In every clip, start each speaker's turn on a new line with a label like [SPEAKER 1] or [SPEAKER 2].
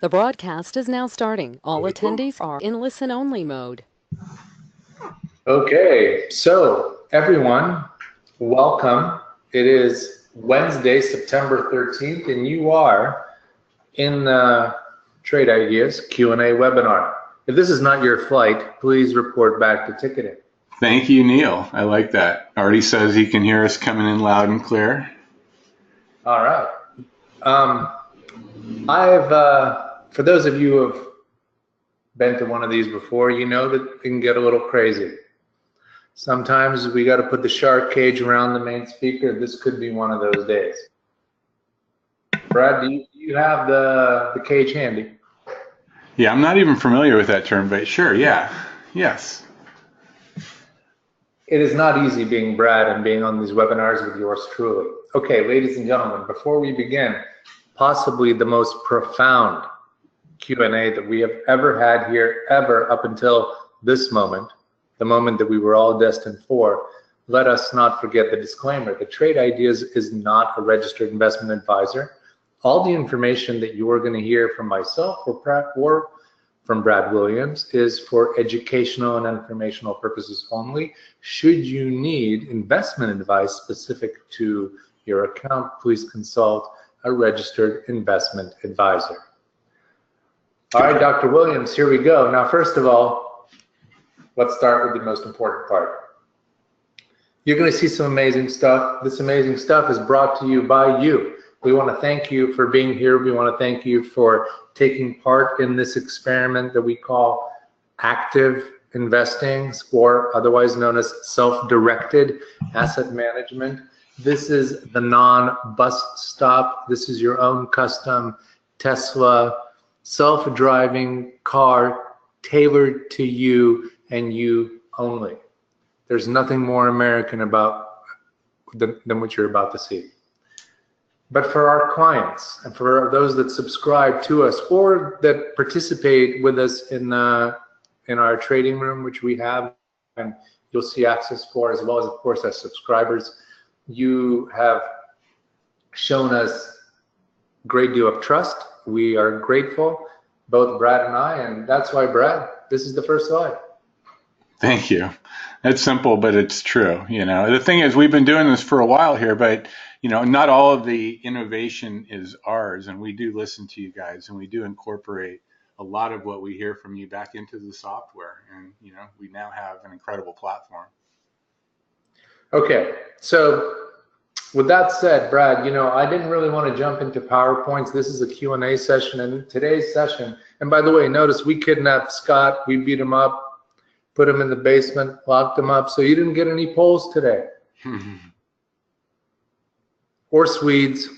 [SPEAKER 1] The broadcast is now starting. All attendees are in listen-only mode.
[SPEAKER 2] Okay, so everyone, welcome. It is Wednesday, September 13th, and you are in the Trade Ideas Q&A webinar. If this is not your flight, please report back to ticketing.
[SPEAKER 3] Thank you, Neil. I like that. Already says he can hear us coming in loud and clear.
[SPEAKER 2] All right. For those of you who have been to one of these before, you know that it can get a little crazy. Sometimes we got to put the shark cage around the main speaker. This could be one of those days. Brad, do you have the cage handy?
[SPEAKER 3] Yeah, I'm not even familiar with that term, but sure, yeah, yes.
[SPEAKER 2] It is not easy being Brad and being on these webinars with yours truly. Okay, ladies and gentlemen, before we begin, possibly the most profound Q&A that we have ever had here, ever up until this moment, the moment that we were all destined for, let us not forget the disclaimer. The Trade Ideas is not a registered investment advisor. All the information that you are going to hear from myself or from Brad Williams is for educational and informational purposes only. Should you need investment advice specific to your account, please consult a registered investment advisor. All right, Dr. Williams, here we go. Now, first of all, let's start with the most important part. You're going to see some amazing stuff. This amazing stuff is brought to you by you. We want to thank you for being here. We want to thank you for taking part in this experiment that we call active investing, or otherwise known as self-directed asset management. This is the non-bus stop. This is your own custom Tesla self-driving car tailored to you and you only. There's nothing more American about than what you're about to see. But for our clients and for those that subscribe to us or that participate with us in our trading room, which we have and you'll see access for, as well as, of course, as subscribers, you have shown us a great deal of trust. We are grateful, both Brad and I, and that's why, Brad, this is the first slide.
[SPEAKER 3] Thank you. It's simple, but it's true. You know, the thing is, we've been doing this for a while here, but you know, not all of the innovation is ours, and we do listen to you guys, and we do incorporate a lot of what we hear from you back into the software, and you know, we now have an incredible platform.
[SPEAKER 2] Okay, so with that said, Brad, you know, I didn't really want to jump into PowerPoints. This is a Q&A session, and today's session, and by the way, notice we kidnapped Scott, we beat him up, put him in the basement, locked him up, so you didn't get any polls today. Or Swedes.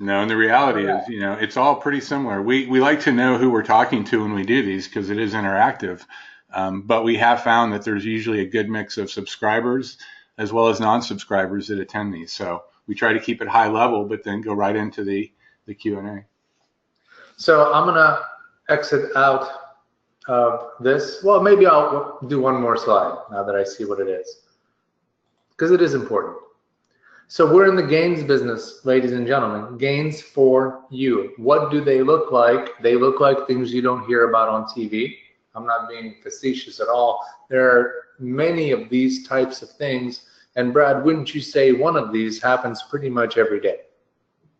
[SPEAKER 3] No, and the reality is, you know, it's all pretty similar. We like to know who we're talking to when we do these because it is interactive. But we have found that there's usually a good mix of subscribers as well as non-subscribers that attend these. So we try to keep it high level, but then go right into the Q&A.
[SPEAKER 2] So I'm going to exit out of this. Well, maybe I'll do one more slide now that I see what it is, because it is important. So we're in the gains business, ladies and gentlemen. Gains for you. What do they look like? They look like things you don't hear about on TV. I'm not being facetious at all. There are many of these types of things. And Brad, wouldn't you say one of these happens pretty much every day?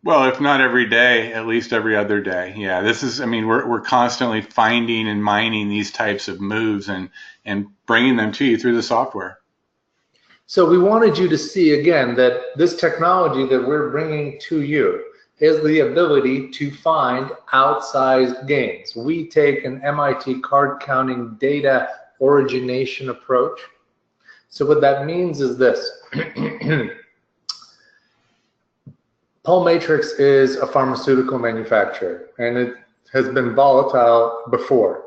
[SPEAKER 3] Well, if not every day, at least every other day. Yeah, this is, I mean, we're constantly finding and mining these types of moves and bringing them to you through the software.
[SPEAKER 2] So we wanted you to see, again, that this technology that we're bringing to you is the ability to find outsized gains. We take an MIT card counting data origination approach. So what that means is this. Pulmatrix is a pharmaceutical manufacturer, and it has been volatile before.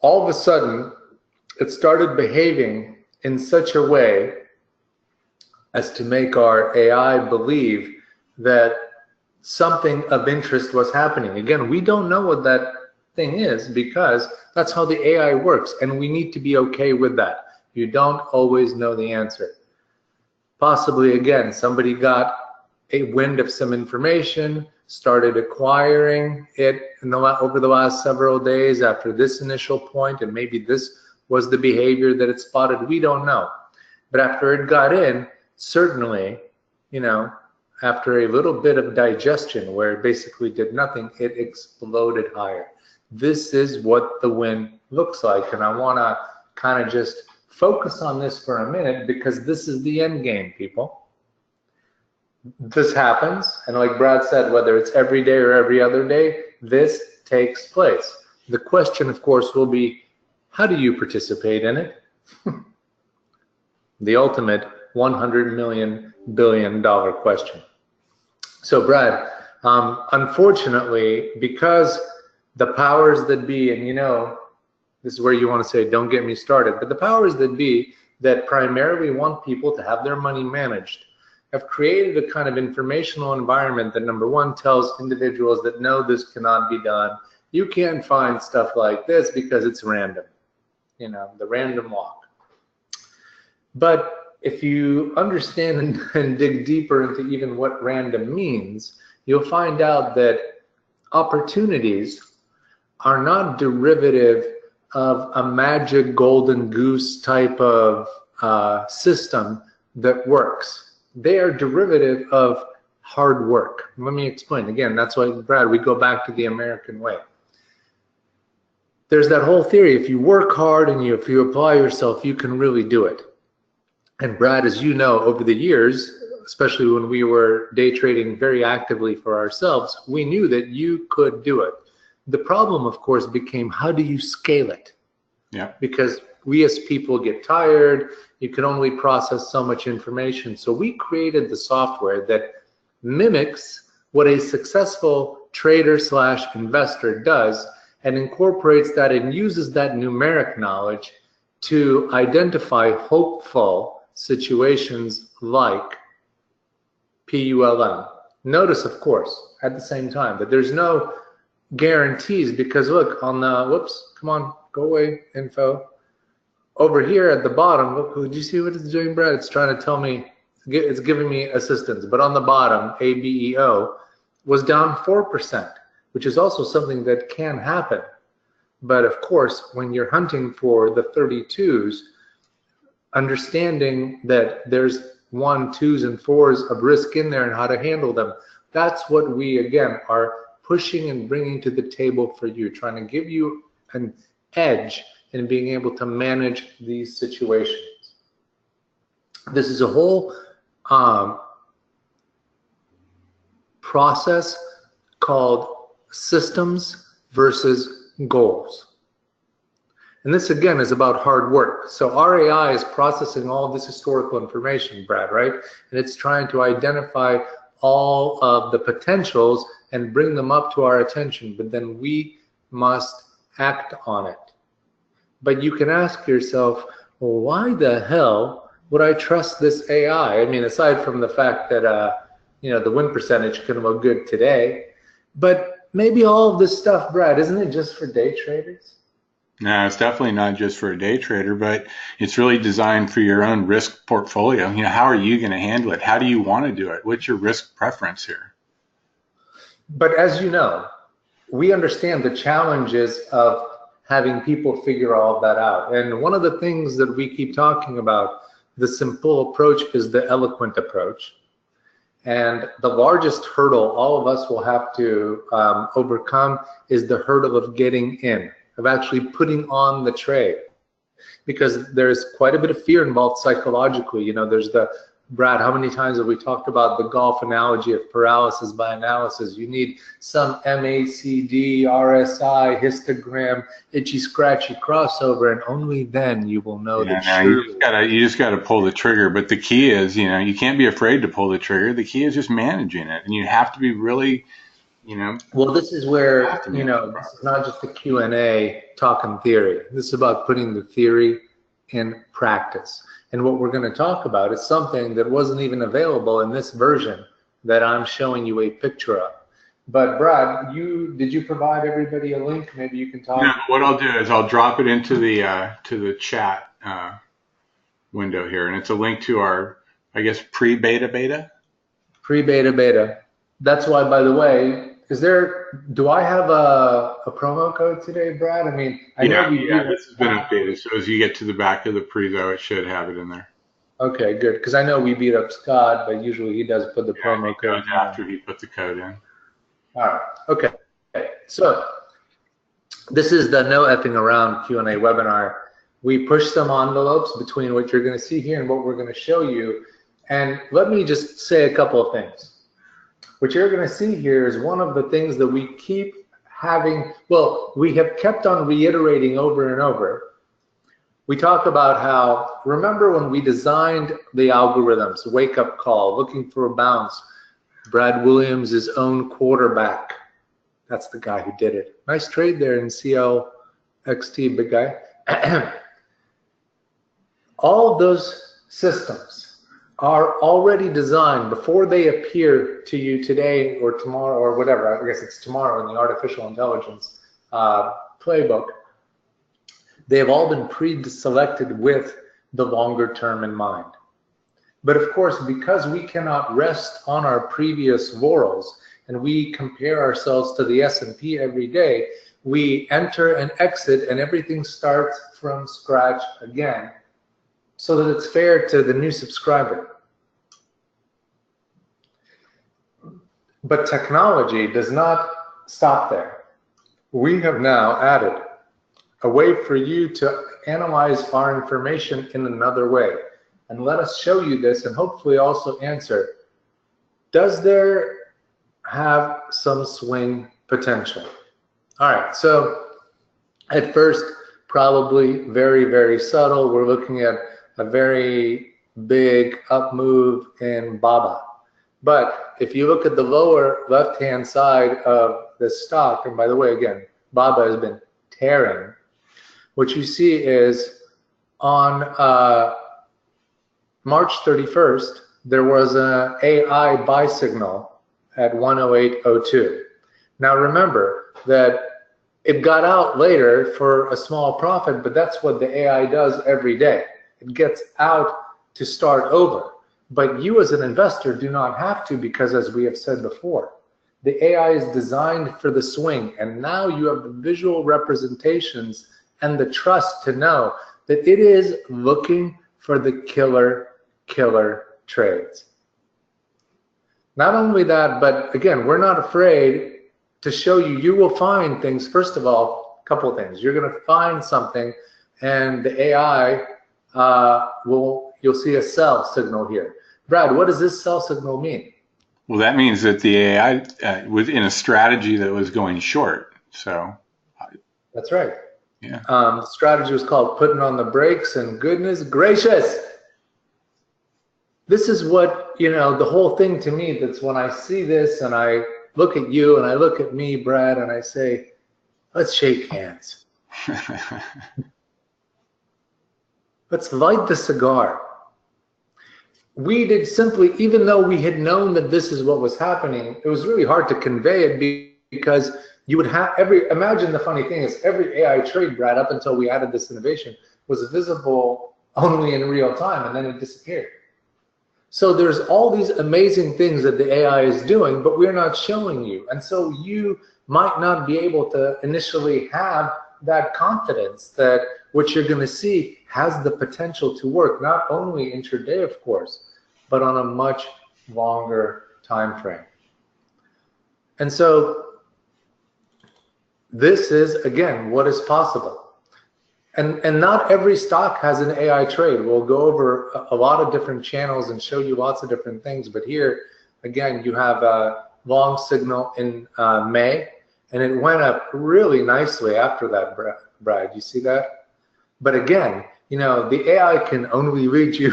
[SPEAKER 2] All of a sudden, it started behaving in such a way as to make our AI believe that something of interest was happening. Again, we don't know what that thing is because that's how the AI works, and we need to be okay with that. You don't always know the answer. Possibly, again, somebody got a wind of some information, started acquiring it over the last several days after this initial point, and maybe this was the behavior that it spotted. We don't know. But after it got in, certainly, after a little bit of digestion where it basically did nothing, it exploded higher. This is what the win looks like. And I want to kind of just focus on this for a minute, because this is the end game, people. This happens, and like Brad said, whether it's every day or every other day, this takes place. The question, of course, will be, how do you participate in it? The ultimate $100 billion question. So Brad, unfortunately, because the powers that be, and this is where you want to say, don't get me started, but the powers that be that primarily want people to have their money managed have created a kind of informational environment that, number one, tells individuals that no, this cannot be done. You can't find stuff like this because it's random, the random walk. But if you understand and dig deeper into even what random means, you'll find out that opportunities are not derivative of a magic golden goose type of system that works. They are derivative of hard work. Let me explain. Again, that's why, Brad, we go back to the American way. There's that whole theory, if you work hard and if you apply yourself, you can really do it. And Brad, as you know, over the years, especially when we were day trading very actively for ourselves, we knew that you could do it. The problem, of course, became, how do you scale it?
[SPEAKER 3] Yeah.
[SPEAKER 2] Because we as people get tired. You can only process so much information. So we created the software that mimics what a successful trader / investor does, and incorporates that and uses that numeric knowledge to identify hopeful situations like PULM. Notice, of course, at the same time, that there's no guarantees, because look, on the, whoops, come on, go away, info. Over here at the bottom, look, do you see what it's doing, Brad? It's trying to tell me, it's giving me assistance. But on the bottom, ABEO was down 4%, which is also something that can happen. But of course, when you're hunting for the 32s, understanding that there's 1s, 2s, and 4s of risk in there and how to handle them, that's what we, again, are pushing and bringing to the table for you, trying to give you an edge in being able to manage these situations. This is a whole process called systems versus goals. And this, again, is about hard work. So our AI is processing all this historical information, Brad, right? And it's trying to identify all of the potentials and bring them up to our attention, but then we must act on it. But you can ask yourself, well, why the hell would I trust this AI? I mean, aside from the fact that, the win percentage can look good today, but maybe all of this stuff, Brad, isn't it just for day traders?
[SPEAKER 3] No, it's definitely not just for a day trader, but it's really designed for your own risk portfolio. How are you going to handle it? How do you want to do it? What's your risk preference here?
[SPEAKER 2] But as you know, we understand the challenges of having people figure all of that out. And one of the things that we keep talking about, the simple approach is the eloquent approach. And the largest hurdle all of us will have to overcome is the hurdle of getting in, of actually putting on the trade. Because there's quite a bit of fear involved psychologically. There's the, Brad, how many times have we talked about the golf analogy of paralysis by analysis? You need some MACD, RSI, histogram, itchy, scratchy crossover, and only then you will know that
[SPEAKER 3] you just gotta pull the trigger. But the key is, you can't be afraid to pull the trigger. The key is just managing it, and you have to be really,
[SPEAKER 2] Well, this is where, this is not just the Q&A talking theory. This is about putting the theory in practice. And what we're going to talk about is something that wasn't even available in this version that I'm showing you a picture of. But Brad, did you provide everybody a link? Maybe you can talk.
[SPEAKER 3] No, what I'll do is I'll drop it into the chat window here, and it's a link to our, I guess, pre-beta.
[SPEAKER 2] Pre-beta, beta. That's why, by the way, do I have a promo code today, Brad? I mean, I know
[SPEAKER 3] This has been updated. So as you get to the back of the prezo, it should have it in there.
[SPEAKER 2] Okay, good. Because I know we beat up Scott, but usually he does put the promo code
[SPEAKER 3] after he put the code in.
[SPEAKER 2] All right. Okay. So this is the no effing around Q&A webinar. We push some envelopes between what you're going to see here and what we're going to show you. And let me just say a couple of things. What you're going to see here is one of the things that we keep having, well, we have kept on reiterating over and over. We talk about how, remember when we designed the algorithms, wake up call, looking for a bounce, Brad Williams' own quarterback. That's the guy who did it. Nice trade there in CLXT, big guy. All of those systems are already designed before they appear to you today or tomorrow or whatever. I guess it's tomorrow in the artificial intelligence playbook. They have all been pre-selected with the longer term in mind. But of course, because we cannot rest on our previous laurels and we compare ourselves to the S&P every day, we enter and exit and everything starts from scratch again so that it's fair to the new subscriber. But technology does not stop there. We have now added a way for you to analyze our information in another way. And let us show you this and hopefully also answer, does there have some swing potential? All right, so at first, probably very, very subtle. We're looking at a very big up move in BABA. But if you look at the lower left-hand side of this stock, and by the way, again, BABA has been tearing, what you see is on March 31st, there was an AI buy signal at 108.02. Now remember that it got out later for a small profit, but that's what the AI does every day. It gets out to start over. But you as an investor do not have to, because as we have said before, the AI is designed for the swing, and now you have the visual representations and the trust to know that it is looking for the killer trades. Not only that, but again, we're not afraid to show you. You will find things. First of all, a couple of things. You're going to find something, and the AI you'll see a sell signal here. Brad, what does this sell signal mean?
[SPEAKER 3] Well, that means that the AI was in a strategy that was going short. So
[SPEAKER 2] that's right.
[SPEAKER 3] Yeah.
[SPEAKER 2] The strategy was called putting on the brakes, and goodness gracious, this is what, you know, the whole thing to me, that's when I see this and I look at you and I look at me, Brad, and I say, let's shake hands. Let's light the cigar. We did simply, even though we had known that this is what was happening, it was really hard to convey it because you would have imagine the funny thing is every AI trade, Brad, up until we added this innovation, was visible only in real time, and then it disappeared. So there's all these amazing things that the AI is doing, but we're not showing you. And so you might not be able to initially have that confidence that what you're going to see has the potential to work, not only intraday, of course, but on a much longer time frame. And so this is, again, what is possible. And not every stock has an AI trade. We'll go over a lot of different channels and show you lots of different things. But here, again, you have a long signal in May, and it went up really nicely after that, Brad. You see that? But again, you know, the AI can only lead you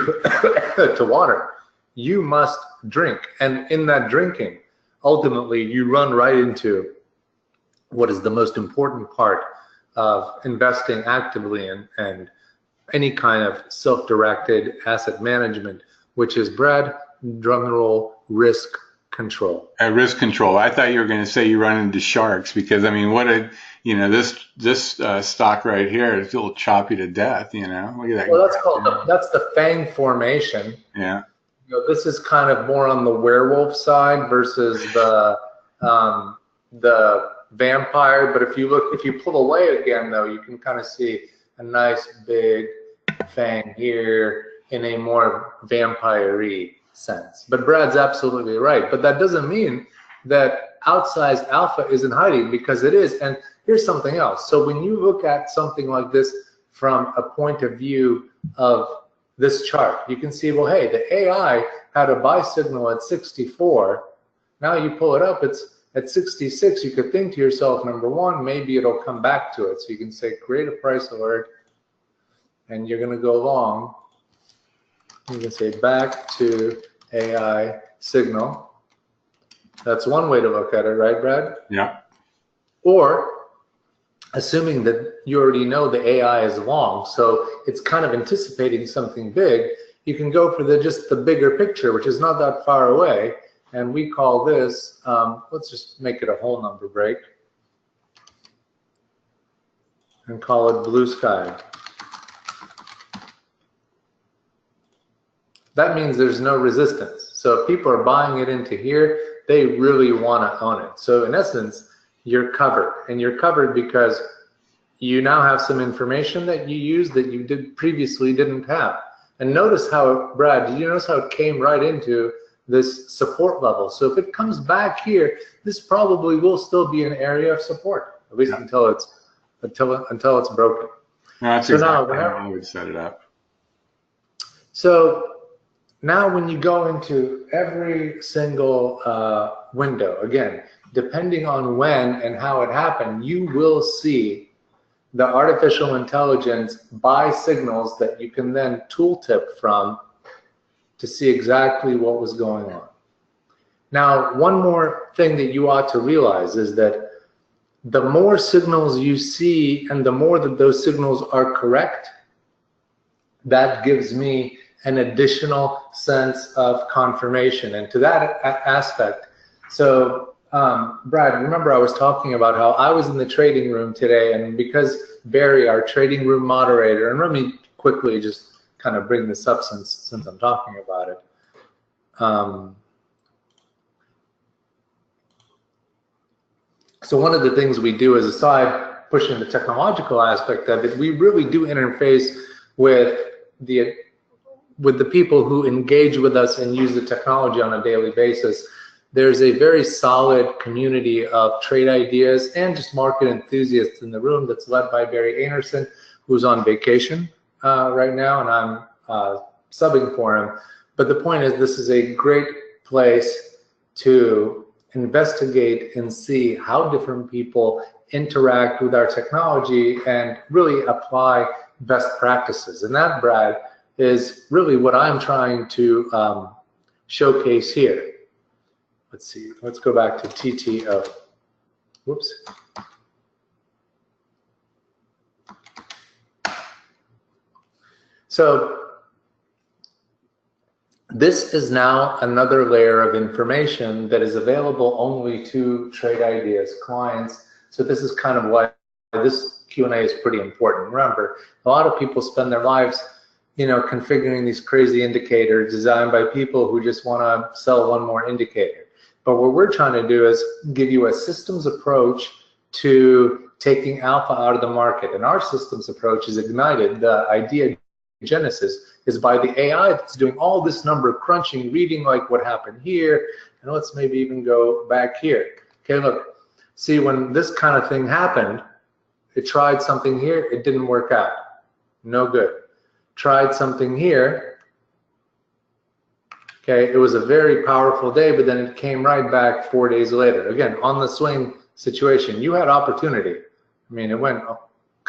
[SPEAKER 2] to water. You must drink. And in that drinking, ultimately, you run right into what is the most important part of investing actively and any kind of self-directed asset management, which is, Brad, drum roll, risk control.
[SPEAKER 3] Risk control. I thought you were going to say you run into sharks, because I mean, this stock right here is a little choppy to death. You know, look at that.
[SPEAKER 2] Well, that's the Fang formation.
[SPEAKER 3] Yeah.
[SPEAKER 2] This is kind of more on the werewolf side versus the vampire. But if you pull away again, though, you can kind of see a nice big fang here in a more vampire-y sense. But Brad's absolutely right. But that doesn't mean that outsized alpha isn't hiding, because it is. And here's something else. So when you look at something like this from a point of view of this chart, you can see, well, hey, the AI had a buy signal at 64. Now you pull it up, it's at 66. You could think to yourself, number one, maybe it'll come back to it. So you can say, create a price alert, and you're going to go long. You can say back to AI signal. That's one way to look at it, right, Brad?
[SPEAKER 3] Yeah.
[SPEAKER 2] Or assuming that you already know the AI is long, so it's kind of anticipating something big, you can go for just the bigger picture, which is not that far away, and we call this, let's just make it a whole number break, and call it blue sky. That means there's no resistance. So if people are buying it into here, they really want to own it. So in essence, you're covered, and you're covered because you now have some information that you use that you previously didn't have. And notice how, Brad, did you notice how it came right into this support level? So if it comes back here, this probably will still be an area of support, at least until it's broken.
[SPEAKER 3] No, that's exactly how I would set it up.
[SPEAKER 2] So now when you go into every single window, again, depending on when and how it happened, you will see the artificial intelligence buy signals that you can then tooltip from to see exactly what was going on. Now, one more thing that you ought to realize is that the more signals you see and the more that those signals are correct, that gives me an additional sense of confirmation. And to that aspect, so Brad, remember I was talking about how I was in the trading room today, and because Barry, our trading room moderator, and let me quickly just kind of bring this up since I'm talking about it. So one of the things we do is, aside pushing the technological aspect of it, we really do interface with the people who engage with us and use the technology on a daily basis. There's a very solid community of trade ideas and just market enthusiasts in the room that's led by Barry Anderson, who's on vacation right now, and I'm subbing for him. But the point is, this is a great place to investigate and see how different people interact with our technology and really apply best practices. And that, Brad, is really what I'm trying to showcase here. Let's see, let's go back to TTO. Whoops. So this is now another layer of information that is available only to trade ideas clients. So this is kind of why this Q&A is pretty important. Remember, a lot of people spend their lives, configuring these crazy indicators designed by people who just want to sell one more indicator. But what we're trying to do is give you a systems approach to taking alpha out of the market. And our systems approach is ignited. The idea genesis is by the AI that's doing all this number crunching, reading like what happened here. And let's maybe even go back here. Okay, look, see, when this kind of thing happened, it tried something here, it didn't work out. No good. Tried something here. Okay, it was a very powerful day, but then it came right back 4 days later. Again, on the swing situation, you had opportunity. I mean, it went,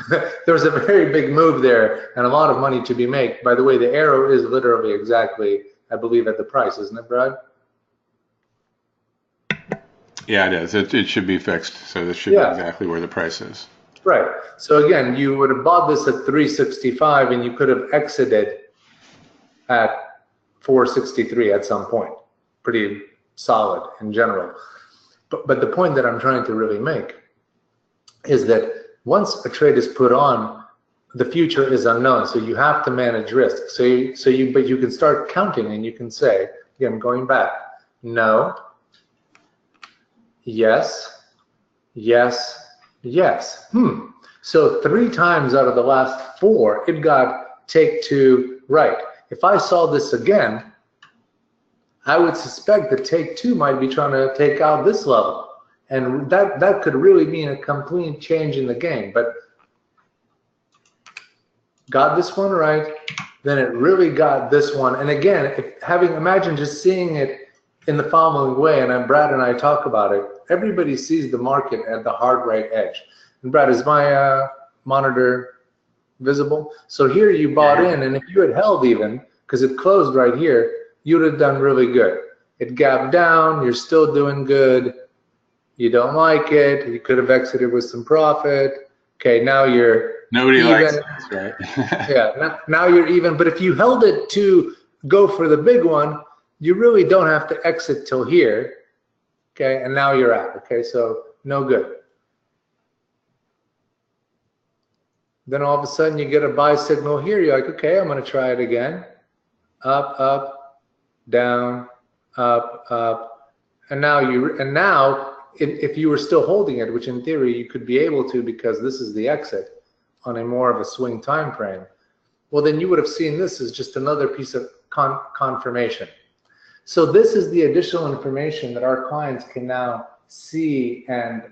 [SPEAKER 2] there was a very big move there and a lot of money to be made. By the way, the arrow is literally exactly, I believe, at the price, isn't it, Brad?
[SPEAKER 3] Yeah, it is. It should be fixed. So this should be exactly where the price is.
[SPEAKER 2] Right. So again, you would have bought this at 365 and you could have exited at 463 at some point. Pretty solid in general. But the point that I'm trying to really make is that once a trade is put on, the future is unknown, so you have to manage risk. But you can start counting and you can say, again, going back, no, yes, yes, yes. So 3 times out of the last 4, it got take 2 right. If I saw this again, I would suspect that take 2 might be trying to take out this level. And that could really mean a complete change in the game. But got this one right, then it really got this one. And again, imagine just seeing it in the following way, and Brad and I talk about it. Everybody sees the market at the hard right edge. And Brad, is my monitor visible? So here you bought in, and if you had held even, because it closed right here, you would have done really good. It gapped down, you're still doing good. You don't like it, you could have exited with some profit. Okay, now you're
[SPEAKER 3] Nobody
[SPEAKER 2] even.
[SPEAKER 3] likes this, right?
[SPEAKER 2] Yeah, now you're even. But if you held it to go for the big one, you really don't have to exit till here. Okay, and now you're out. Okay, so no good. Then all of a sudden you get a buy signal here. You're like, okay, I'm going to try it again. Up, up, down, up, up, and now if you were still holding it, which in theory you could be able to because this is the exit on a more of a swing time frame, well then you would have seen this as just another piece of confirmation. So this is the additional information that our clients can now see and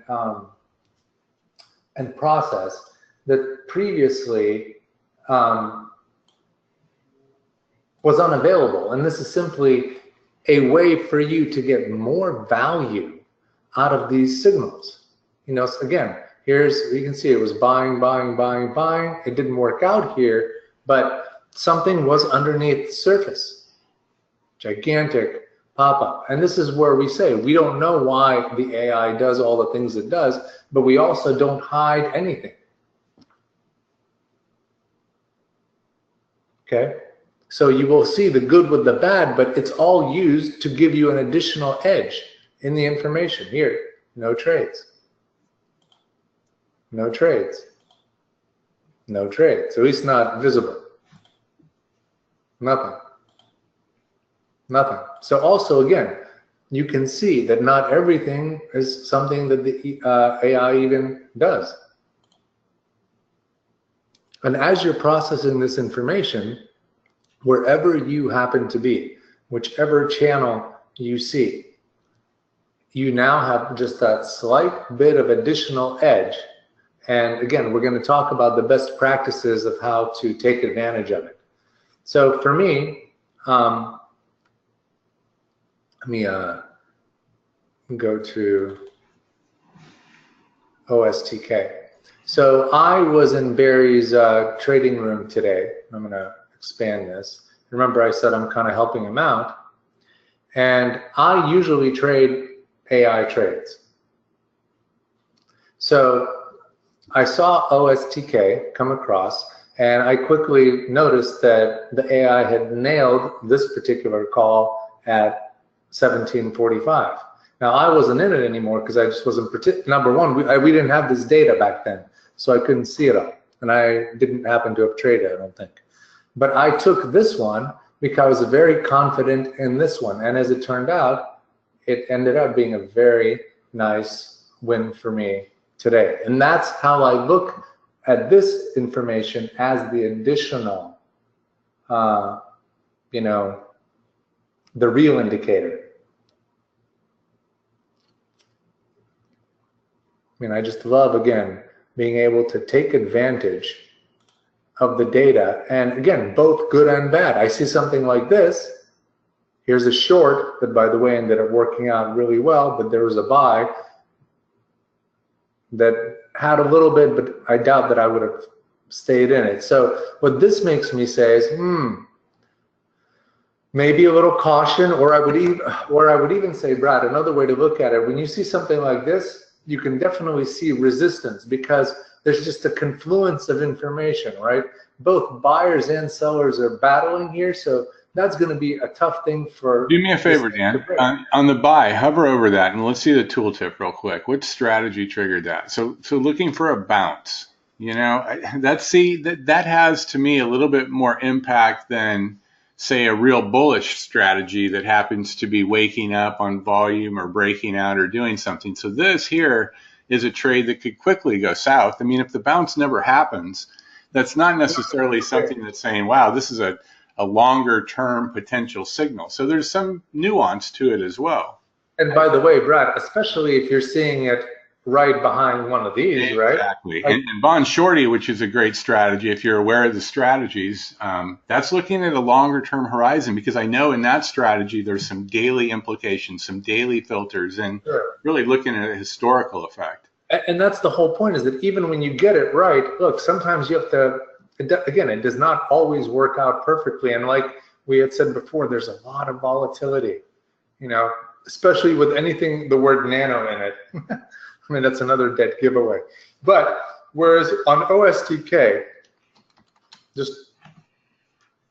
[SPEAKER 2] process that previously was unavailable. And this is simply a way for you to get more value out of these signals. You know, so again, you can see it was buying, buying, buying, buying. It didn't work out here, but something was underneath the surface. Gigantic pop-up. And this is where we say we don't know why the AI does all the things it does, but we also don't hide anything. Okay? So you will see the good with the bad, but it's all used to give you an additional edge in the information. Here, no trades. No trades. No trades. At least not visible. Nothing. Nothing. So also, again, you can see that not everything is something that the AI even does. And as you're processing this information, wherever you happen to be, whichever channel you see, you now have just that slight bit of additional edge. And again, we're going to talk about the best practices of how to take advantage of it. So for me, let me go to OSTK. So I was in Barry's trading room today. I'm going to expand this. Remember, I said I'm kind of helping him out. And I usually trade AI trades. So I saw OSTK come across, and I quickly noticed that the AI had nailed this particular call at 1745. Now, I wasn't in it anymore because I just wasn't, number one, we didn't have this data back then, so I couldn't see it all. And I didn't happen to have traded, I don't think. But I took this one because I was very confident in this one. And as it turned out, it ended up being a very nice win for me today. And that's how I look at this information as the additional, you know, the real indicator. I mean, I just love, again, being able to take advantage of the data. And again, both good and bad. I see something like this. Here's a short that, by the way, ended up working out really well, but there was a buy that had a little bit, but I doubt that I would have stayed in it. So what this makes me say is, maybe a little caution, or I would even say, Brad, another way to look at it, when you see something like this, you can definitely see resistance because there's just a confluence of information, right? Both buyers and sellers are battling here, so that's going to be a tough thing for.
[SPEAKER 3] Do me a favor, Dan. On the buy, hover over that, and let's see the tooltip real quick. What strategy triggered that? So looking for a bounce. You know, that has to me a little bit more impact than say a real bullish strategy that happens to be waking up on volume or breaking out or doing something. So this here is a trade that could quickly go south. I mean, if the bounce never happens, that's not necessarily something that's saying, wow, this is a longer term potential signal. So there's some nuance to it as well.
[SPEAKER 2] And by the way, Brad, especially if you're seeing it right behind one of these, right?
[SPEAKER 3] Exactly. And bond shorty, which is a great strategy, if you're aware of the strategies, that's looking at a longer term horizon, because I know in that strategy there's some daily implications, some daily filters, and really looking at a historical effect.
[SPEAKER 2] And that's the whole point, is that even when you get it right, look, sometimes you have to, again, it does not always work out perfectly. And like we had said before, there's a lot of volatility, you know, especially with anything, the word nano in it. I mean, that's another dead giveaway. But whereas on OSTK, just,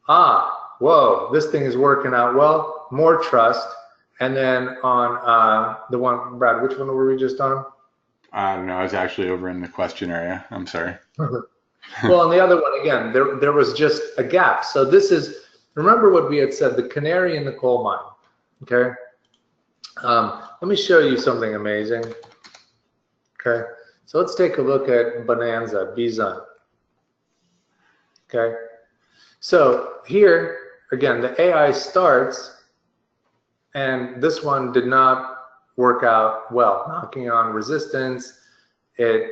[SPEAKER 2] whoa, this thing is working out well, more trust. And then on the one, Brad, which one were we just on?
[SPEAKER 3] I don't know, I was actually over in the question area. I'm sorry.
[SPEAKER 2] Well, on the other one, again, there was just a gap. So this is, remember what we had said, the canary in the coal mine, okay? Let me show you something amazing. Okay, so let's take a look at Bonanza, Bizon. Okay, so here, again, the AI starts, and this one did not work out well, knocking on resistance. It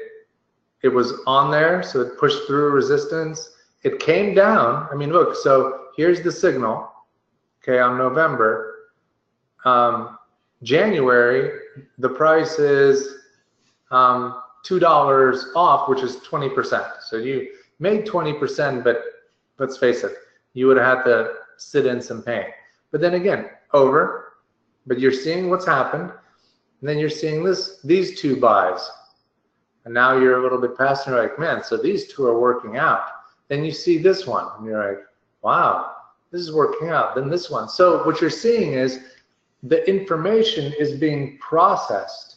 [SPEAKER 2] was on there, so it pushed through resistance. It came down. I mean, look, so here's the signal, okay, on November. January, the price is $2 off, which is 20%. So you made 20%, but let's face it, you would have had to sit in some pain. But then again, over, but you're seeing what's happened, and then you're seeing these two buys. And now you're a little bit past, and you're like, man, so these two are working out. Then you see this one, and you're like, wow, this is working out. Then this one. So what you're seeing is the information is being processed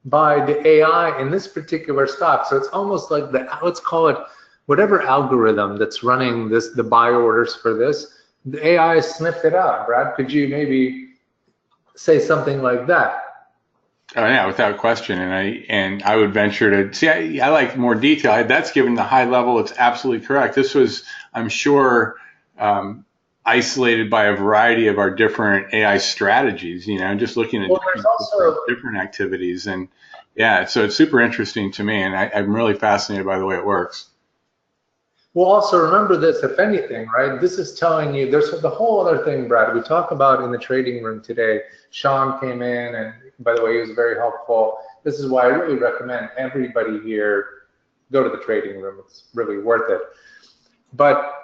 [SPEAKER 2] by the AI in this particular stock. So it's almost like let's call it whatever algorithm that's running the buy orders for this, the AI sniffed it out. Brad, could you maybe say something like that?
[SPEAKER 3] Oh yeah, without question. And I would venture to see, I like more detail. That's given the high level. It's absolutely correct. This was, I'm sure, isolated by a variety of our different AI strategies, you know, just looking at different activities. And yeah, so it's super interesting to me, and I'm really fascinated by the way it works.
[SPEAKER 2] Well, also remember this, if anything, right, this is telling you, there's the whole other thing, Brad, we talk about in the trading room today. Sean came in, and by the way, he was very helpful. This is why I really recommend everybody here go to the trading room. It's really worth it. But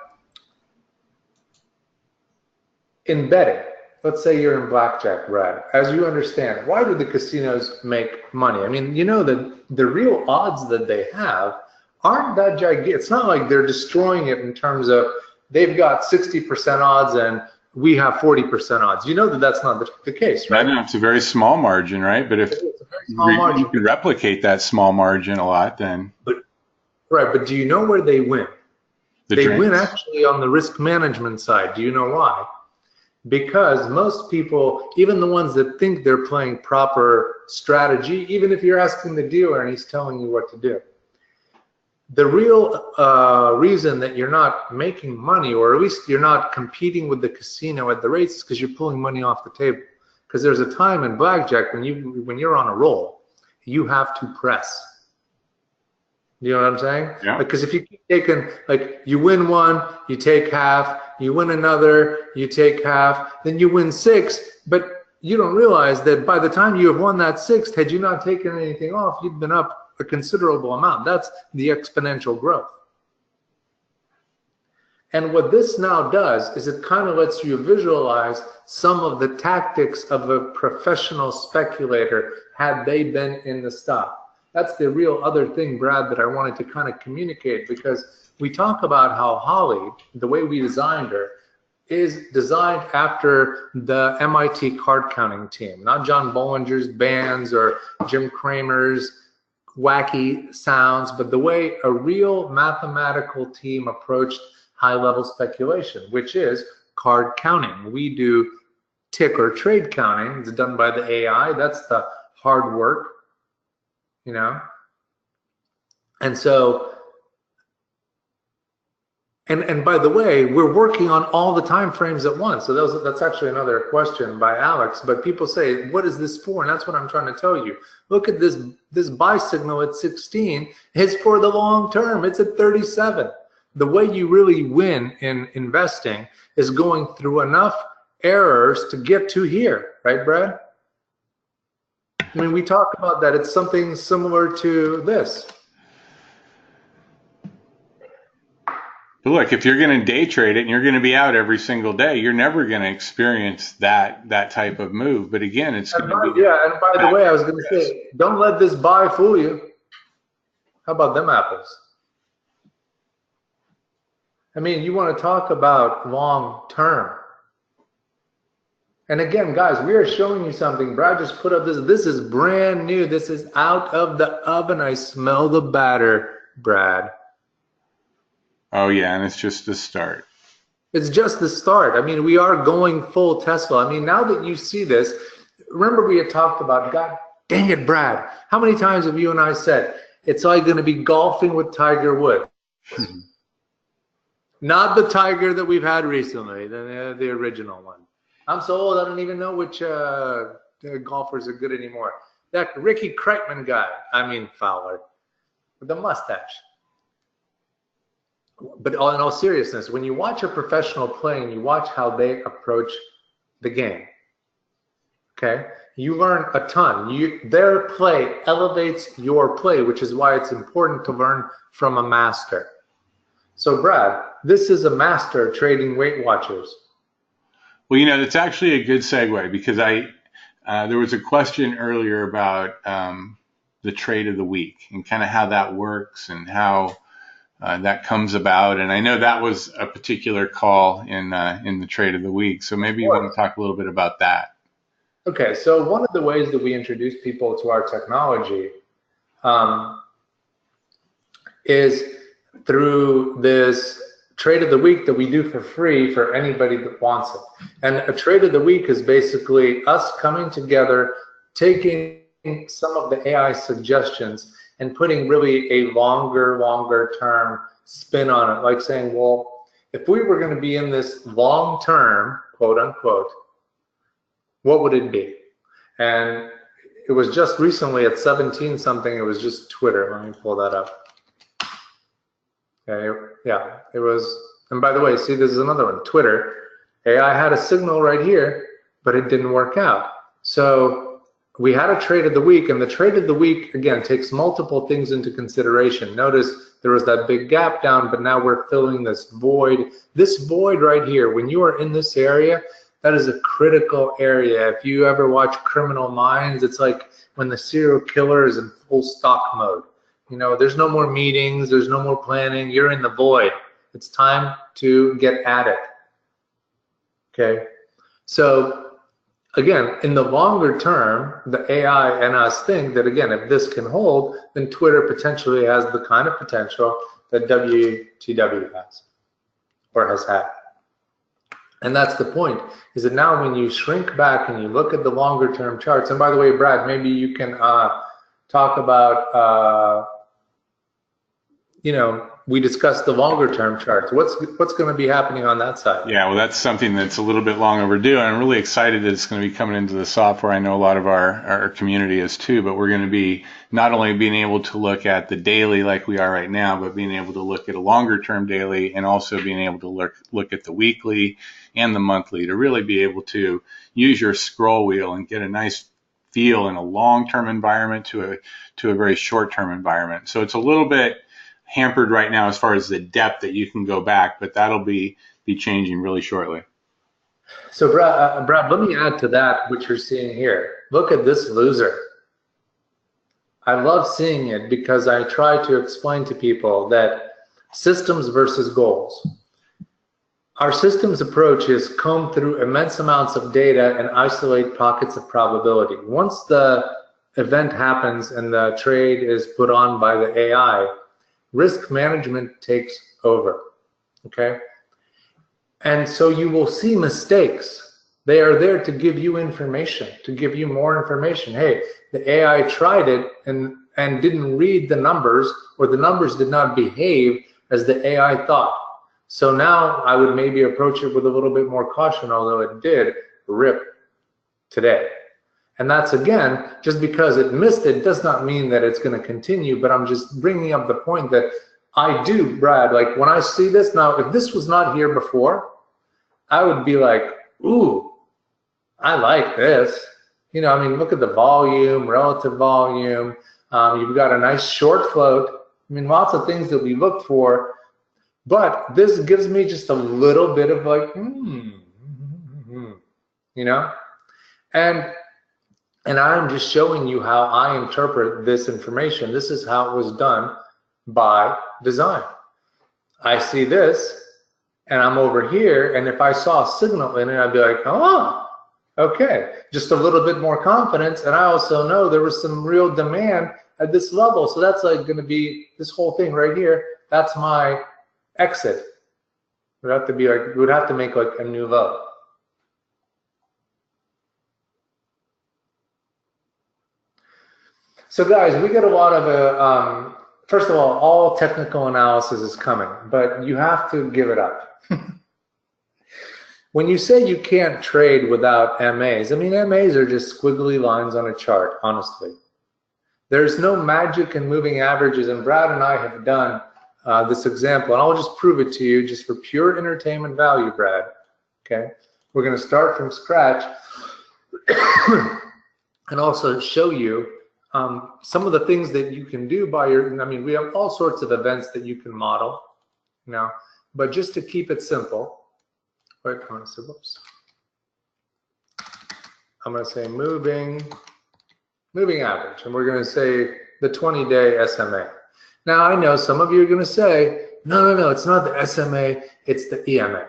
[SPEAKER 2] in betting, let's say you're in blackjack, Brad, as you understand, why do the casinos make money? I mean, you know that the real odds that they have aren't that gigantic. It's not like they're destroying it in terms of they've got 60% odds and we have 40% odds. You know that that's not the case, right?
[SPEAKER 3] I know it's a very small margin, right? But if you can replicate that small margin a lot, then.
[SPEAKER 2] Right, but do you know where they win? They win actually on the risk management side. Do you know why? Because most people, even the ones that think they're playing proper strategy, even if you're asking the dealer and he's telling you what to do, the real reason that you're not making money, or at least you're not competing with the casino at the rates, is because you're pulling money off the table. Because there's a time in blackjack when you're on a roll, you have to press. You know what I'm saying?
[SPEAKER 3] Yeah.
[SPEAKER 2] Because if you keep taking, like, you win one, you take half, you win another, you take half, then you win 6, but you don't realize that by the time you have won that 6th, had you not taken anything off, you've been up a considerable amount. That's the exponential growth. And what this now does is it kind of lets you visualize some of the tactics of a professional speculator had they been in the stock. That's the real other thing, Brad, that I wanted to kind of communicate, because we talk about how Holly, the way we designed her, is designed after the MIT card counting team, not John Bollinger's bands or Jim Cramer's wacky sounds, but the way a real mathematical team approached high-level speculation, which is card counting. We do tick or trade counting. It's done by the AI. That's the hard work, you know. And so, and by the way, we're working on all the time frames at once. So that's actually another question by Alex. But people say, what is this for? And that's what I'm trying to tell you. Look at this buy signal at 16. It's for the long term. It's at 37. The way you really win in investing is going through enough errors to get to here, right, Brad? I mean, we talk about that. It's something similar to this.
[SPEAKER 3] But look, if you're going to day trade it and you're going to be out every single day, you're never going to experience that type of move. But again, it's going to be.
[SPEAKER 2] Yeah, and by the way, I was going to say, don't let this buy fool you. How about them apples? I mean, you want to talk about long term. And again, guys, we are showing you something. Brad just put up this. This is brand new. This is out of the oven. I smell the batter, Brad.
[SPEAKER 3] Oh, yeah, and it's just the start.
[SPEAKER 2] It's just the start. I mean, we are going full Tesla. I mean, now that you see this, remember we had talked about, God dang it, Brad. How many times have you and I said, it's like going to be golfing with Tiger Woods? Not the Tiger that we've had recently, the original one. I'm so old, I don't even know which golfers are good anymore. That Ricky Kreitman guy, I mean Fowler, with the mustache. But in all seriousness, when you watch a professional play and you watch how they approach the game, okay, you learn a ton. Their play elevates your play, which is why it's important to learn from a master. So, Brad, this is a master trading Weight Watchers.
[SPEAKER 3] Well, you know, it's actually a good segue because there was a question earlier about the trade of the week and kind of how that works and how that comes about. And I know that was a particular call in the trade of the week. So maybe you want to talk a little bit about that.
[SPEAKER 2] Okay, so one of the ways that we introduce people to our technology is through this trade of the week that we do for free for anybody that wants it. And a trade of the week is basically us coming together, taking some of the AI suggestions and putting really a longer term spin on it. Like saying, well, if we were going to be in this long term, quote unquote, what would it be? And it was just recently at 17 something, it was just Twitter. Let me pull that up. Okay, yeah, it was, and by the way, see, this is another one, Twitter. AI had a signal right here, but it didn't work out. So we had a trade of the week, and the trade of the week, again, takes multiple things into consideration. Notice there was that big gap down, but now we're filling this void. This void right here, when you are in this area, that is a critical area. If you ever watch Criminal Minds, it's like when the serial killer is in full stock mode. You know, there's no more meetings, there's no more planning, you're in the void. It's time to get at it. Okay, so again, in the longer term, the AI and us think that, again, if this can hold, then Twitter potentially has the kind of potential that WTW has or has had. And that's the point, is that now when you shrink back and you look at the longer term charts, and by the way, Brad, maybe you can talk about, you know, we discussed the longer term charts. What's going to be happening on that side?
[SPEAKER 3] Yeah, well, that's something that's a little bit long overdue. And I'm really excited that it's going to be coming into the software. I know a lot of our community is too, but we're going to be not only being able to look at the daily like we are right now, but being able to look at a longer term daily and also being able to look at the weekly and the monthly to really be able to use your scroll wheel and get a nice feel in a long-term environment to a very short-term environment. So it's a little bit hampered right now as far as the depth that you can go back, but that'll be changing really shortly.
[SPEAKER 2] So Brad, let me add to that what you're seeing here. Look at this loser. I love seeing it because I try to explain to people that systems versus goals. Our systems approach is comb through immense amounts of data and isolate pockets of probability. Once the event happens and the trade is put on by the AI, risk management takes over, okay? And so you will see mistakes. They are there to give you information, to give you more information. Hey, the AI tried it and didn't read the numbers, or the numbers did not behave as the AI thought. So now I would maybe approach it with a little bit more caution, although it did rip today. And that's, again, just because it missed it does not mean that it's going to continue, but I'm just bringing up the point that I do, Brad, like when I see this now, if this was not here before, I would be like, ooh, I like this. You know, I mean, look at the volume, relative volume. You've got a nice short float. I mean, lots of things that we look for, but this gives me just a little bit of like, you know, and I'm just showing you how I interpret this information. This is how it was done by design. I see this, and I'm over here, and if I saw a signal in it, I'd be like, oh, okay, just a little bit more confidence, and I also know there was some real demand at this level, so that's like going to be this whole thing right here. That's my exit. It would have to be like, we would have to make like a new low. So guys, we get a lot of, first of all technical analysis is coming, but you have to give it up. When you say you can't trade without MAs, I mean, MAs are just squiggly lines on a chart, honestly. There's no magic in moving averages, and Brad and I have done this example, and I'll just prove it to you just for pure entertainment value, Brad, okay? We're gonna start from scratch and also show you some of the things that you can do by your, I mean, we have all sorts of events that you can model, you know, but just to keep it simple, wait, whoops. I'm gonna say moving average, and we're gonna say the 20-day SMA. Now, I know some of you are gonna say, no, it's not the SMA, it's the EMA.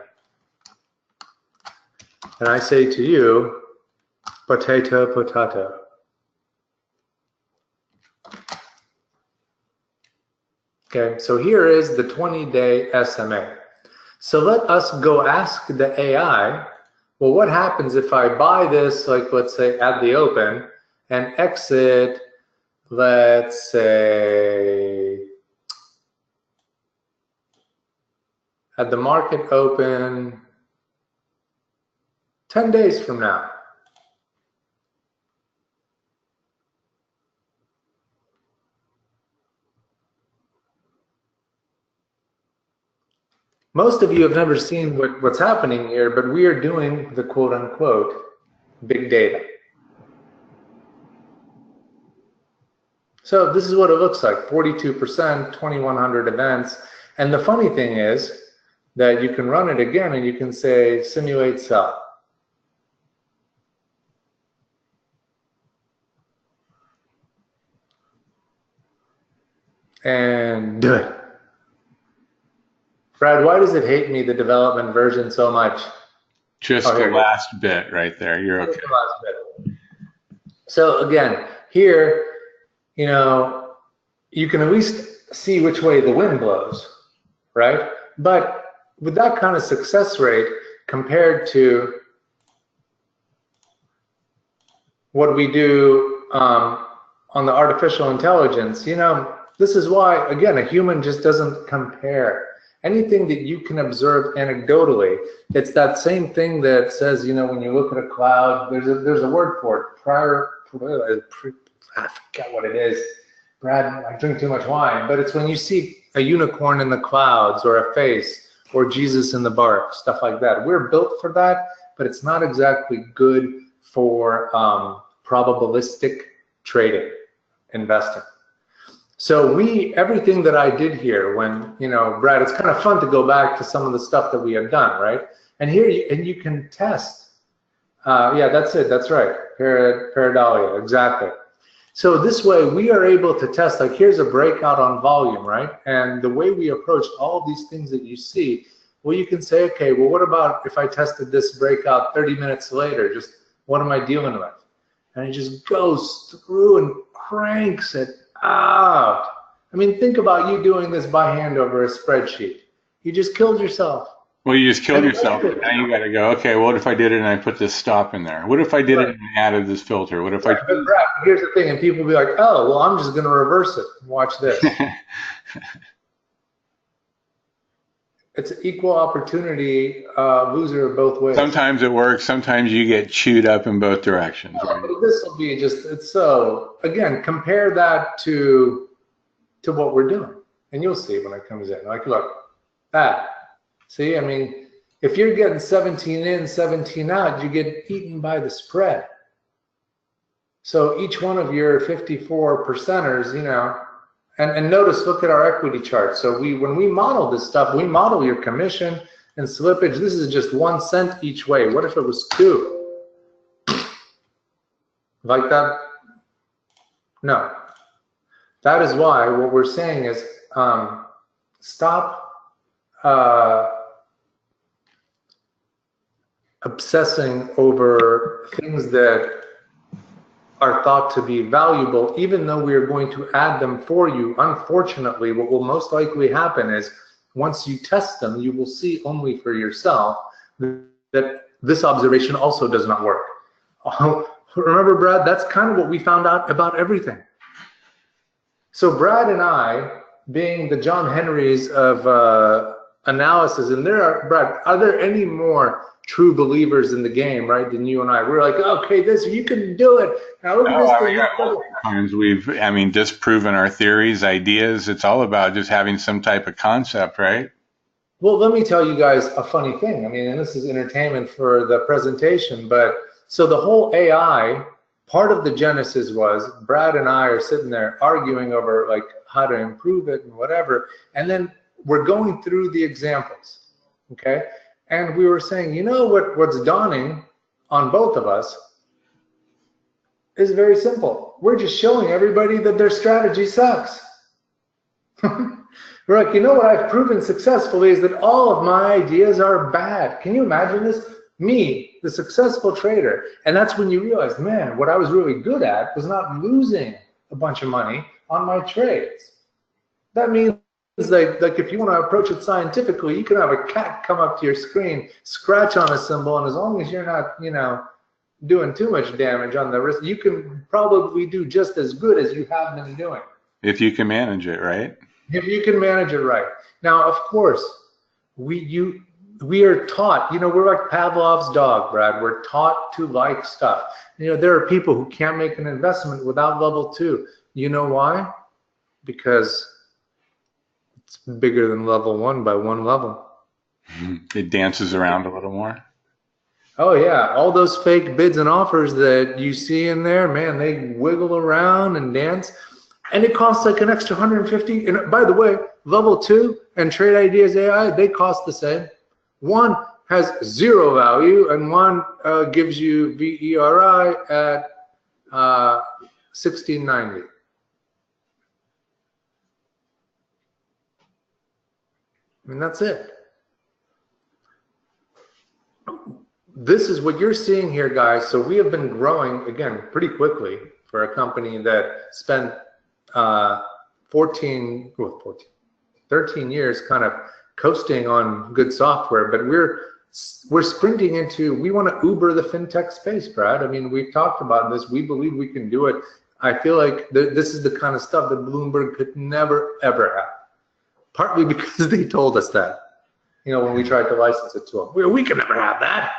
[SPEAKER 2] And I say to you, potato, potato. Okay, so here is the 20-day SMA. So let us go ask the AI, well, what happens if I buy this, like let's say at the open, and exit, let's say, at the market open 10 days from now? Most of you have never seen what's happening here, but we are doing the quote unquote big data. So this is what it looks like, 42%, 2,100 events. And the funny thing is that you can run it again and you can say simulate sell. And do it. Brad, why does it hate me, the development version, so much?
[SPEAKER 3] Just the last bit right there. You're okay.
[SPEAKER 2] The last bit. So again, here, you know, you can at least see which way the wind blows, right? But with that kind of success rate compared to what we do on the artificial intelligence, you know, this is why, again, a human just doesn't compare. Anything that you can observe anecdotally, it's that same thing that says, you know, when you look at a cloud, there's a word for it, I forget what it is. Brad, I drink too much wine, but it's when you see a unicorn in the clouds or a face or Jesus in the bark, stuff like that. We're built for that, but it's not exactly good for probabilistic trading, investing. So everything that I did here, when, you know, Brad, it's kind of fun to go back to some of the stuff that we have done, right? And here, you can test. Yeah, that's it, that's right, pareidolia, exactly. So this way, we are able to test, like here's a breakout on volume, right? And the way we approached all of these things that you see, well, you can say, okay, well, what about if I tested this breakout 30 minutes later? Just what am I dealing with? and it just goes through and cranks it out. I mean, think about you doing this by hand over a spreadsheet. You just killed yourself.
[SPEAKER 3] Well, you just killed yourself. Now you got to go, okay, what if I did it and I put this stop in there? What if I did it and I added this filter? What if I...
[SPEAKER 2] But Brad, here's the thing, and people will be like, oh, well, I'm just going to reverse it. Watch this. It's an equal opportunity loser both ways.
[SPEAKER 3] Sometimes it works. Sometimes you get chewed up in both directions. Right?
[SPEAKER 2] This will be just, it's so, again, compare that to what we're doing. And you'll see when it comes in. Like, look, that. See, I mean, if you're getting 17 in, 17 out, you get eaten by the spread. So each one of your 54 percenters, you know, and notice, look at our equity chart. So when we model this stuff, we model your commission and slippage. This is just 1 cent each way. What if it was 2? Like that? No. That is why what we're saying is stop obsessing over things that are thought to be valuable, even though we are going to add them for you. Unfortunately, what will most likely happen is once you test them, you will see only for yourself that this observation also does not work. Remember, Brad, that's kind of what we found out about everything. So Brad and I, being the John Henrys of analysis, and Brad, are there any more true believers in the game, right, than you and I? We're like, okay, you can do it. Now look at this thing.
[SPEAKER 3] Times we've, disproven our theories, ideas. It's all about just having some type of concept, right?
[SPEAKER 2] Well, let me tell you guys a funny thing. I mean, and this is entertainment for the presentation, but so the whole AI, part of the genesis was Brad and I are sitting there arguing over like how to improve it and whatever, and then we're going through the examples, okay? And we were saying, you know what's dawning on both of us is very simple. We're just showing everybody that their strategy sucks. We're like, you know what I've proven successfully is that all of my ideas are bad. Can you imagine this? Me, the successful trader. And that's when you realize, man, what I was really good at was not losing a bunch of money on my trades. That means like if you want to approach it scientifically, you can have a cat come up to your screen, scratch on a symbol, and as long as you're not, you know, doing too much damage on the wrist, you can probably do just as good as you have been doing.
[SPEAKER 3] If you can manage it, right?
[SPEAKER 2] If you can manage it right. Now, of course, we are taught, you know, we're like Pavlov's dog, Brad. We're taught to like stuff. You know, there are people who can't make an investment without level 2. You know why? Because it's bigger than level 1 by 1 level.
[SPEAKER 3] It dances around a little more.
[SPEAKER 2] Oh yeah, all those fake bids and offers that you see in there, man, they wiggle around and dance, and it costs like an extra 150. And by the way, level 2 and Trade Ideas AI, they cost the same. One has 0 value, and one gives you VERI at 1690. I mean, that's it. This is what you're seeing here, guys. So we have been growing, again, pretty quickly for a company that spent 13 years kind of coasting on good software, but we're sprinting into, we want to Uber the fintech space, Brad. I mean, we've talked about this. We believe we can do it. I feel like this is the kind of stuff that Bloomberg could never, ever have. Partly because they told us that, you know, when we tried to license it to them. We can never have that.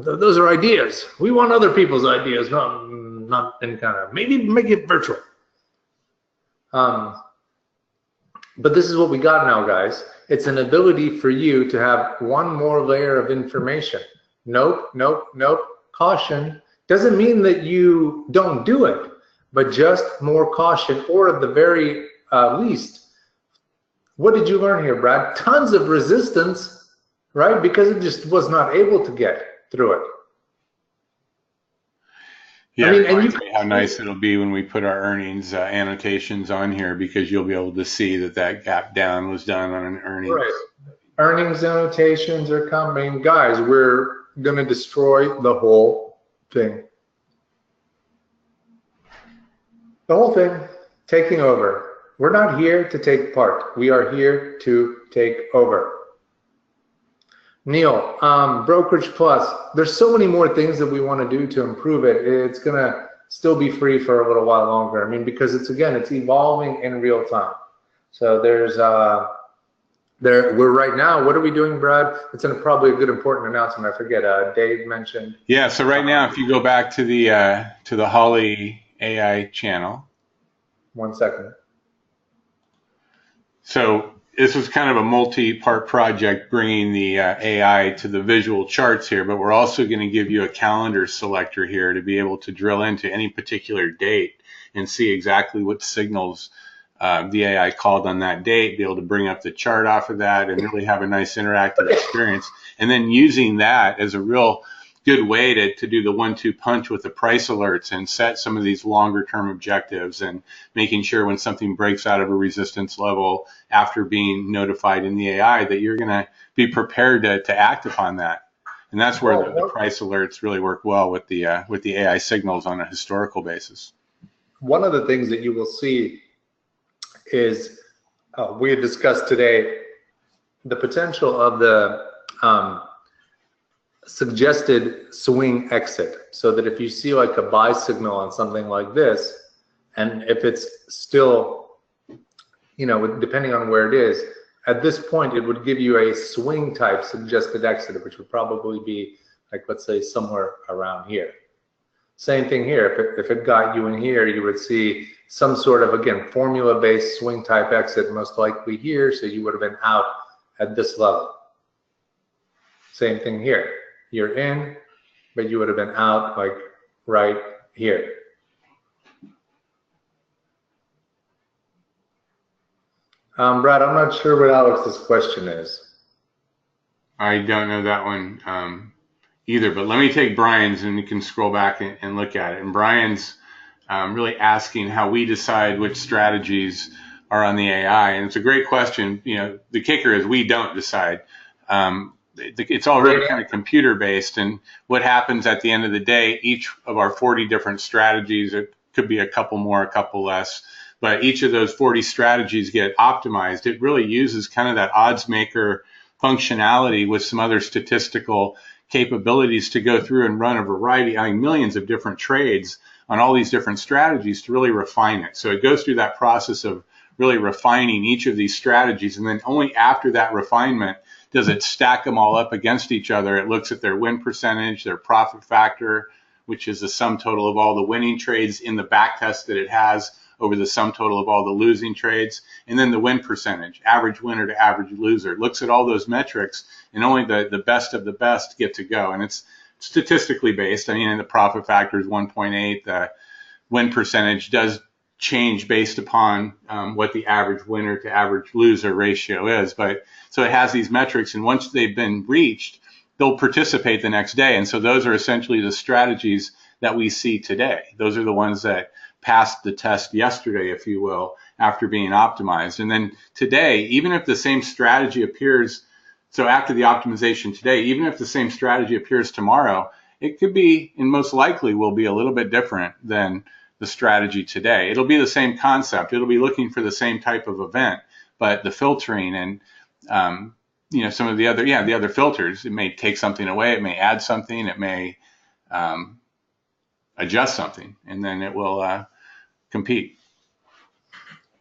[SPEAKER 2] Those are ideas. We want other people's ideas, not any kind of, maybe make it virtual. But this is what we got now, guys. It's an ability for you to have one more layer of information. Nope, nope, nope. Caution. Doesn't mean that you don't do it, but just more caution, or at the very least, what did you learn here, Brad? Tons of resistance, right? Because it just was not able to get through it.
[SPEAKER 3] Yeah, I mean, and how nice it'll be when we put our earnings annotations on here, because you'll be able to see that gap down was done on an earnings.
[SPEAKER 2] Right. Earnings annotations are coming. Guys, we're going to destroy the whole thing. The whole thing, taking over. We're not here to take part. We are here to take over. Neil, Brokerage Plus, there's so many more things that we want to do to improve it. It's going to still be free for a little while longer. I mean, because it's evolving in real time. So there's, we're right now, what are we doing, Brad? It's probably a good important announcement. I forget, Dave mentioned.
[SPEAKER 3] Yeah, so right now, if you go back to the Holly AI channel.
[SPEAKER 2] 1 second.
[SPEAKER 3] So this was kind of a multi-part project bringing the AI to the visual charts here, but we're also going to give you a calendar selector here to be able to drill into any particular date and see exactly what signals the AI called on that date, be able to bring up the chart off of that and really have a nice interactive experience. And then using that as a real good way to do the 1-2 punch with the price alerts and set some of these longer term objectives and making sure when something breaks out of a resistance level after being notified in the AI that you're going to be prepared to act upon that. And that's where the price alerts really work well with the AI signals on a historical basis.
[SPEAKER 2] One of the things that you will see is we had discussed today the potential of the suggested swing exit, so that if you see like a buy signal on something like this, and if it's still, you know, depending on where it is, at this point it would give you a swing type suggested exit, which would probably be like, let's say, somewhere around here. Same thing here. If it got you in here, you would see some sort of, again, formula-based swing type exit, most likely here, so you would have been out at this level. Same thing here. You're in, but you would have been out like right here. Brad, I'm not sure what Alex's question is.
[SPEAKER 3] I don't know that one either, but let me take Brian's and we can scroll back and look at it. And Brian's really asking how we decide which strategies are on the AI. And it's a great question. You know, the kicker is we don't decide. It's all really kind of computer based, and what happens at the end of the day, each of our 40 different strategies, it could be a couple more, a couple less, but each of those 40 strategies get optimized. It really uses kind of that odds maker functionality with some other statistical capabilities to go through and run a variety, I mean, millions of different trades on all these different strategies to really refine it. So it goes through that process of really refining each of these strategies, and then only after that refinement does it stack them all up against each other. It looks at their win percentage, their profit factor, which is the sum total of all the winning trades in the back test that it has over the sum total of all the losing trades, and then the win percentage, average winner to average loser. It looks at all those metrics, and only the best of the best get to go. And it's statistically based. I mean, the profit factor is 1.8. The win percentage does change based upon what the average winner to average loser ratio is. But so it has these metrics, and once they've been reached, they'll participate the next day. And so those are essentially the strategies that we see today. Those are the ones that passed the test yesterday, if you will, after being optimized. And then today, even if the same strategy appears, so after the optimization today, even if the same strategy appears tomorrow, it could be, and most likely will be, a little bit different than the strategy today. It'll be the same concept. It'll be looking for the same type of event, but the filtering and you know, some of the other filters, it may take something away, it may add something, it may adjust something, and then it will compete.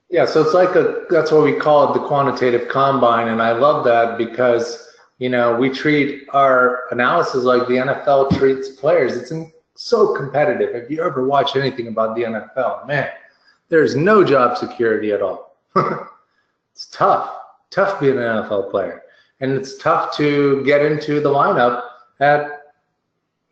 [SPEAKER 2] Yeah, so it's like that's what we call it, the quantitative combine, and I love that because, you know, we treat our analysis like the NFL treats players. It's so competitive. If you ever watch anything about the NFL, man, there's no job security at all. It's tough being an NFL player, and it's tough to get into the lineup at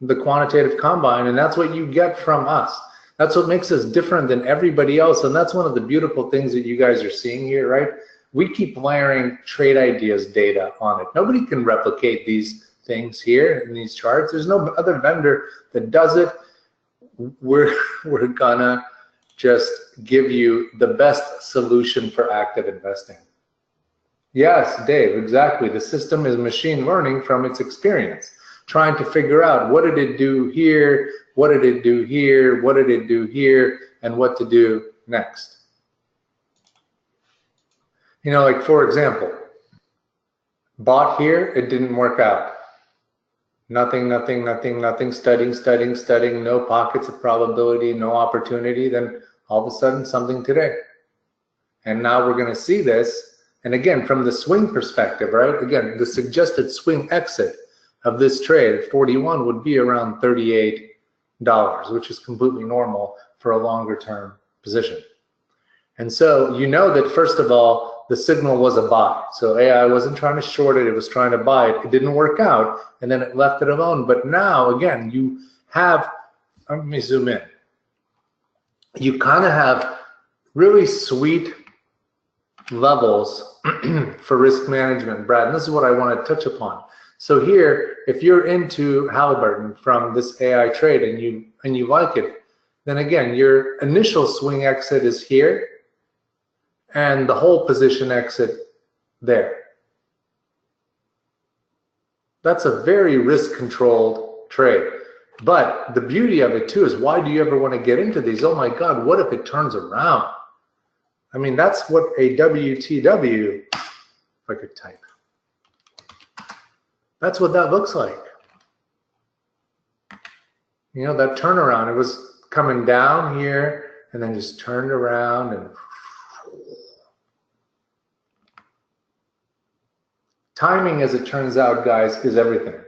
[SPEAKER 2] the quantitative combine, and that's what you get from us. That's what makes us different than everybody else, and that's one of the beautiful things that you guys are seeing here, right? We keep layering trade ideas data on it. Nobody can replicate these things here in these charts. There's no other vendor that does it. We're gonna just give you the best solution for active investing. Yes, Dave, exactly. The system is machine learning from its experience, trying to figure out what did it do here, what did it do here, what did it do here, and what to do next. You know, like for example, bought here, it didn't work out. Nothing, studying, no pockets of probability, no opportunity, then all of a sudden something today. And now we're going to see this. And again, from the swing perspective, right? Again, the suggested swing exit of this trade at 41 would be around $38, which is completely normal for a longer term position. And so you know that first of all, the signal was a buy. So AI wasn't trying to short it, it was trying to buy it. It didn't work out, and then it left it alone. But now, again, you have, let me zoom in. You kind of have really sweet levels for risk management, Brad. And this is what I want to touch upon. So here, if you're into Halliburton from this AI trade and you like it, then again, your initial swing exit is here, and the whole position exit there. That's a very risk-controlled trade. But the beauty of it too is, why do you ever want to get into these? Oh my God, what if it turns around? I mean, that's what a WTW, if I could type, that's what that looks like. You know, that turnaround, it was coming down here and then just turned around and timing, as it turns out, guys, is everything.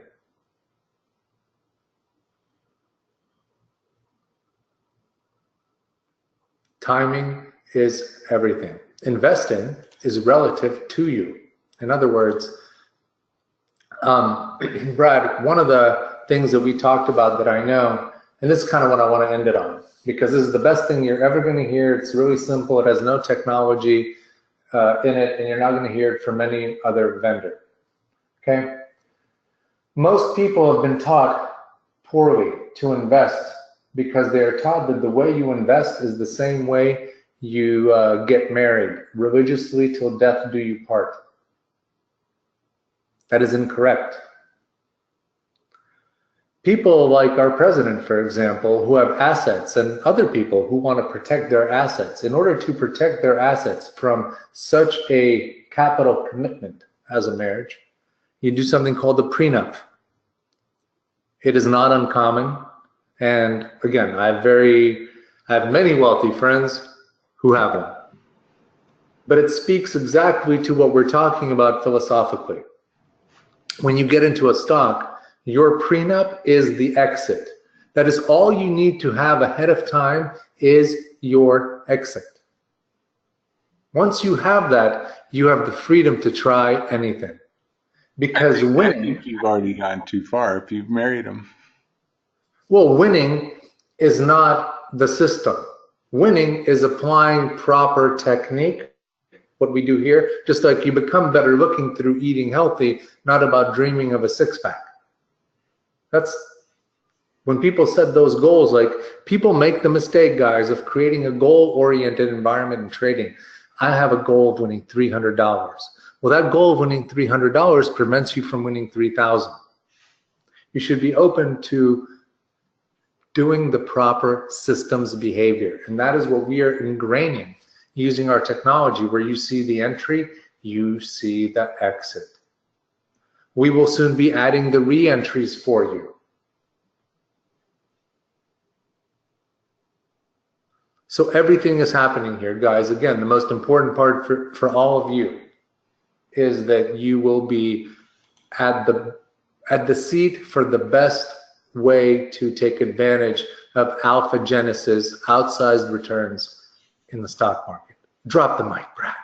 [SPEAKER 2] Timing is everything. Investing is relative to you. In other words, Brad, one of the things that we talked about that I know, and this is kind of what I want to end it on, because this is the best thing you're ever going to hear. It's really simple. It has no technology in it, and you're not going to hear it from any other vendor. Okay? Most people have been taught poorly to invest because they are taught that the way you invest is the same way you get married, religiously till death do you part. That is incorrect. People like our president, for example, who have assets, and other people who want to protect their assets, in order to protect their assets from such a capital commitment as a marriage, you do something called the prenup. It is not uncommon. And again, I have many wealthy friends who have one. But it speaks exactly to what we're talking about philosophically. When you get into a stock, your prenup is the exit. That is all you need to have ahead of time, is your exit. Once you have that, you have the freedom to try anything. Because
[SPEAKER 3] I think you've already gone too far if you've married him.
[SPEAKER 2] Well, winning is not the system. Winning is applying proper technique, what we do here, just like you become better looking through eating healthy, not about dreaming of a six-pack. That's when people set those goals, like people make the mistake, guys, of creating a goal-oriented environment in trading. I have a goal of winning $300. Well, that goal of winning $300 prevents you from winning $3,000. You should be open to doing the proper systems behavior. And that is what we are ingraining using our technology, where you see the entry, you see the exit. We will soon be adding the re-entries for you. So everything is happening here, guys. Again, the most important part for all of you is that you will be at the seat for the best way to take advantage of alpha genesis, outsized returns in the stock market. Drop the mic, Brad.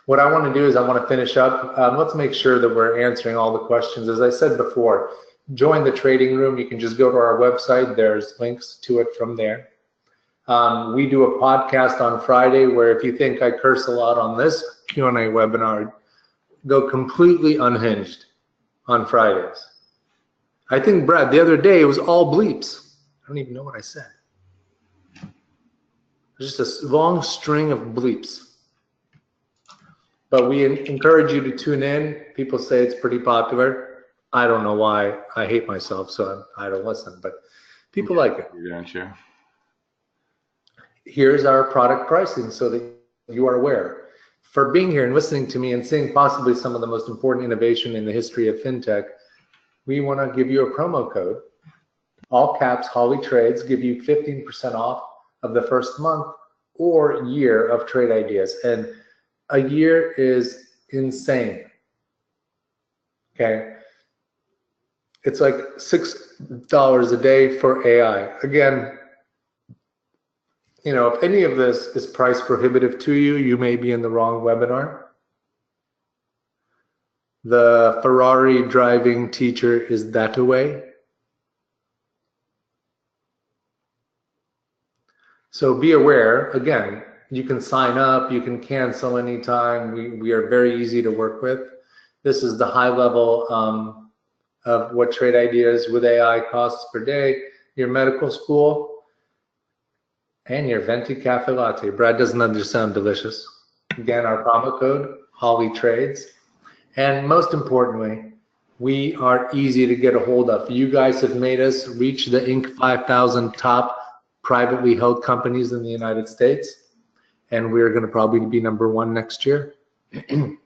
[SPEAKER 2] What I want to do is I want to finish up. Let's make sure that we're answering all the questions. As I said before, join the trading room. You can just go to our website. There's links to it from there. We do a podcast on Friday where, if you think I curse a lot on this Q&A webinar, go completely unhinged on Fridays. I think, Brad, the other day it was all bleeps. I don't even know what I said. Just a long string of bleeps. But we encourage you to tune in. People say it's pretty popular. I don't know why. I hate myself, so I don't listen. But People like it.
[SPEAKER 3] Don't you?
[SPEAKER 2] Here's our product pricing so that you are aware. For being here and listening to me and seeing possibly some of the most important innovation in the history of fintech, we want to give you a promo code. All caps, Holly Trades, give you 15% off of the first month or year of trade ideas. And a year is insane. Okay. It's like $6 a day for AI. Again, you know, if any of this is price prohibitive to you, you may be in the wrong webinar. The Ferrari driving teacher is that way. So be aware, again, you can sign up, you can cancel anytime. We are very easy to work with. This is the high level of what trade ideas with AI costs per day, your medical school, and your venti cafe latte. Brad doesn't understand delicious. Again, our promo code, Holly Trades. And most importantly, we are easy to get a hold of. You guys have made us reach the Inc. 5000 top privately held companies in the United States. And we're going to probably be #1 next year. Who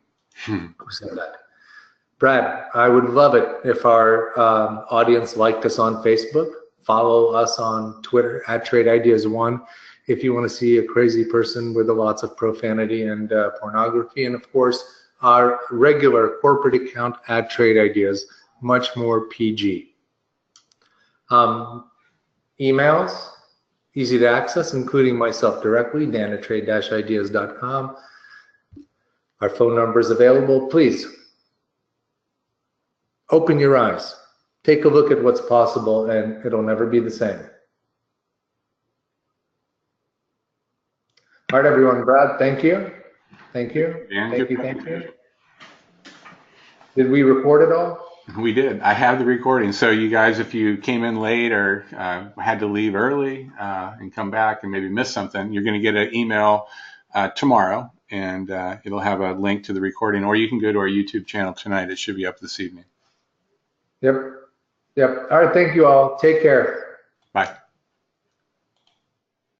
[SPEAKER 2] said that? Brad, I would love it if our audience liked us on Facebook. Follow us on Twitter @TradeIdeas1 if you want to see a crazy person with lots of profanity and pornography. And of course, our regular corporate account @TradeIdeas, much more PG. Emails, easy to access, including myself directly, dan@trade-ideas.com. Our phone number is available. Please open your eyes. Take a look at what's possible, and it'll never be the same. All right, everyone. Brad, thank you. Thank you. Thank you. Thank you. Did we record it all?
[SPEAKER 3] We did. I have the recording. So you guys, if you came in late or had to leave early and come back and maybe miss something, you're going to get an email tomorrow, and it'll have a link to the recording, or you can go to our YouTube channel tonight. It should be up this evening.
[SPEAKER 2] Yep. All right. Thank you all. Take care.
[SPEAKER 3] Bye.